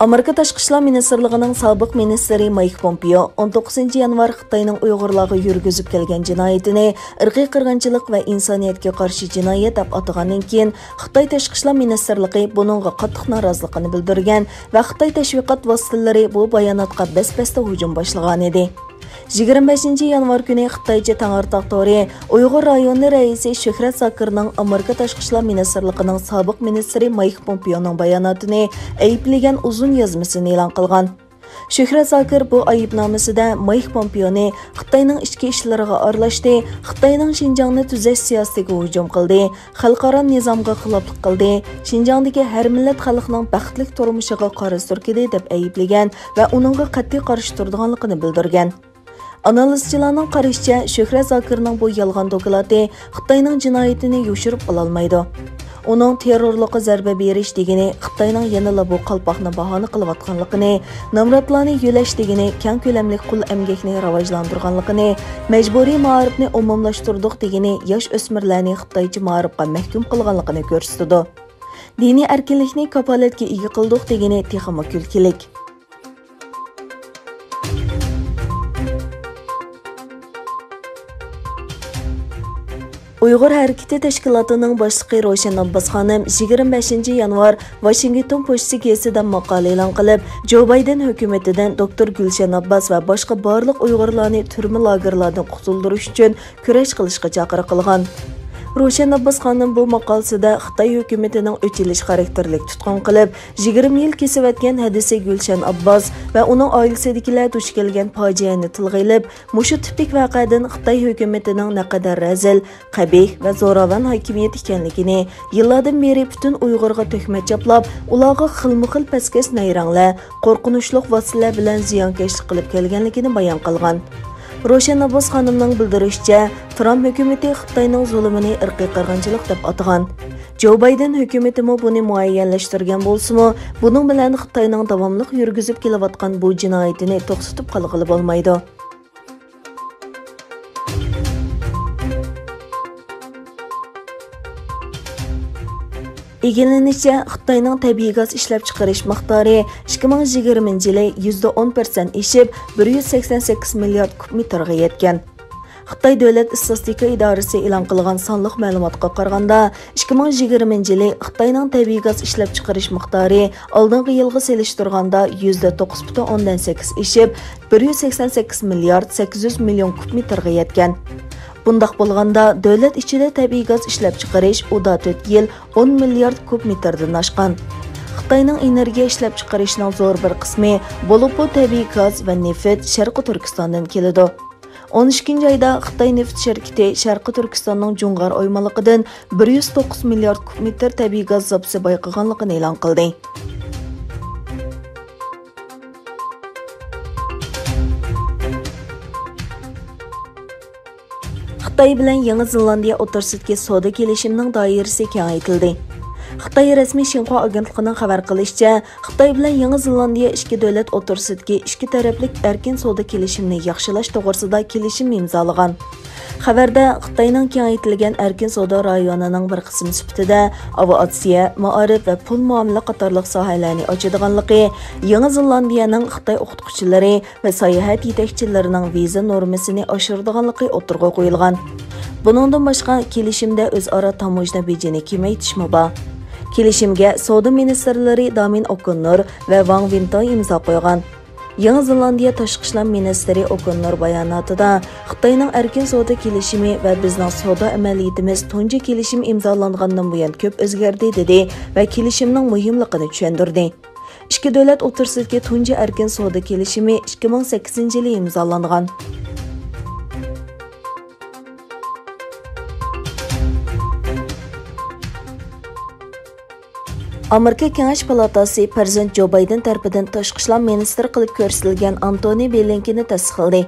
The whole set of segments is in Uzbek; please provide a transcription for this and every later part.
Amerika Tashqi ishlar ministrligining sobiq ministri Mayk Pompeo 19 yanvar Xitoyning Uyg'urlarga yurgizib kelgan jinoyatini irqiy qirg'inchilik va insoniyatga qarshi jinoyat deb atagandan keyin Xitoy Tashqi ishlar ministrligi buningga qattiq noroziligini bildirgan va Xitoy tashviqot vositalari bu bayonotga bas-basda hujum boshlagan edi. 25 yanvar kuni Xitoycha Tang'artaq to'ri Uyg'ur rayoni raisi Shuhrat Zakirning Amerika Tashqi ishlar ministrligining sobiq ministri Mayk Pompeoning bayonotini ayblagan uzun yozmasini e'lon qilgan. Shuhrat Zakir bu aybnomasida Mayk Pompeoni Xitoyning ichki ishlariga aralashdi, Xitoyning Xinjiangni tuzash siyosatiga hujum qildi, xalqaro nizomga xiloflik qildi, Xinjiangdagi har millat xalqining baxtli turmushiga qarshi turkidi deb ayblagan va uningga qat'iy qarshi turganligini bildirgan. Analizchilarning qarashicha, Shuhrat Zakirning bu yolg'on doklati Xitoyning jinoyatini yoshirib ololmaydi. Uning terrorlikqa zarba berish degani Xitoyning yanada bu qalpoqni bahona qilayotganligini, namratlarni yo'lash degani keng ko'lamli qul emgakni rivojlantirganligini, majburiy ma'rifni umumlashtirdik degani yosh o'smirlarni Xitoycha ma'rifga mahkum qilganligini ko'rsatadi. Diniy erkinlikni kafolatga ega qildik degani texnik kulkilik. Uyghur Hareketi Teşkilatı'nın başlığı Roshan Abbas Xanım 25 yanvar Washington Post'si gazetida maqola e'lon qilib, Joe Biden hukumatidan Dr. Gulshan Abbas va boshqa barliq Uyg'urlarni turma lagerlardan qutuldirish uchun kurash qilishga chaqiriq qilgan. Roshan Abbas Xanım bu maqolasida Xitoy hukumatining o'chilish xarakterlik tutqun qilib, 20 yil kesayotgan hadisi Gulshan Abbas va uning oilasidagilar duch kelgan fojiani tilga olib, mushu tipik voqeadan Xitoy hukumatining naqadar razil, qabih va zo'ravon hokimiyat ekanligini, yillardan beri butun Uyg'urga tuhmat chaplab, ularga xilma-xil paskas nayranglar, qo'rqinchli vositalar bilan ziyonkashlik qilib kelganligini bayon qilgan. Roshan Abbas Xanımning bildirishicha, Trump hukumati Xitoyning zulmini irqiy qirg'inchilik deb atagan. Joe Biden hukumati buni muayyanlashtirgan bo'lsa-mu, buning bilan Xitoyning davomli yurgizib kelayotgan bu jinoyatini to'xtatib qolg'ili bo'lmaydi. Egilenishicha, Xitoyning tabiiy gaz ishlab chiqarish miqdori 2020 yili %10% eshib 188 milliard kub metrga yetgan. Xitoy Davlat istatistika idorasi e'lon qilgan sonliq ma'lumotga qaraganda, 2020 yili Xitoyning tabiiy gaz ishlab chiqarish miqdori oldingi yilga solishtirganda %9.8 eshib 188 milliard 800 million kub metrga yetgan. Bundaq bo'lganda, davlat ichida tabiiy gaz ishlab chiqarish uda 4 yil 10 milliard kub metrdan oshgan. Xitoyning energiya ishlab chiqarishining zo'r bir qismi bo'lib bu tabiiy gaz va neft Sharqi Turkistondan keladi. 12 oyda Xitoy neft shirkati Sharqi Turkistonning Jungar oymaliqidan 109 milliard kub metr tabiiy gaz zapsi bayqaganligini e'lon qildi. Xitoy bilan Yangi Zelandiya o'rtasidagi savdo kelishimining doirasi kengaytirildi. Xitoy rasmiy Xinhua agentligining xabar qilishicha, Xitoy bilan Yangi Zelandiya ikki davlat o'rtasidagi ikki taraflik erkin savdo kelishimini yaxshilash to'g'risida kelishim imzolagan. Xabarda Xitoyning kengaytirilgan erkin savdo rayonining bir qismi sifatida aviatsiya, ma'arif va pul muomala qatorliq sohalarni ochadiganligi, Yangi Zelandiyaning Xitoy o'qituvchilari va sayohat yetakchilarining viza normasini oshiradiganligi o'tirg'a qo'yilgan. Buningdan boshqa kelishimda o'zaro tamojna bejini kamaytirishmi bor. Kelishimga savdo ministrlari Damin O'Connor va Wang Wintoy imzo qo'ygan. Yangi Zelandiya tashqi ishlar ministri O'Connor bayonotida Xitoyning erkin savdo kelishimi va bizning savdo amaliyotimiz tunji kelishim imzolangandan buyon ko'p o'zgardi dedi va kelishimning muhimligini tushuntirdi. Ikki davlat o'rtasidagi tunji erkin savdo kelishimi 2008 yili imzolangan. Amerika Kengash palatasi Prezident Joe Biden tarafidan tashqi ishlar ministri qilib ko'rsatilgan Antony Blinkenni tasdiqladi.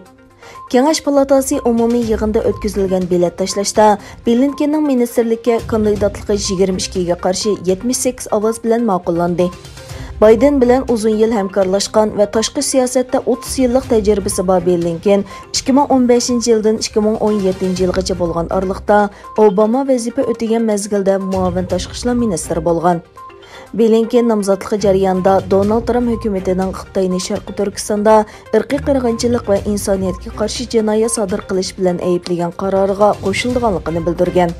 Kengash palatasi umumiy yig'inda o'tkazilgan bilet tashlashda Blinkenning ministrlikka kandidatligi 22 ga qarshi 78 ovoz bilan ma'qullandi. Biden bilan uzun yil hamkorlashgan va tashqi siyosatda 30 yillik tajribasi bor Blinken 2015 yildan 2017 yilgacha bo'lgan oralikda Obama vazifa o'tagan mezgilda muavin tashqi ishlar ministri bo'lgan. Blinken nomzodligi jarayonida Donald Trump hukumatining Xitoyni Sharqi Turkistonda irqiy qirg'inchilik va insoniyatga qarshi jinoyat sodir qilish bilan ayblagan qaroriga qo'shilganligini bildirgan.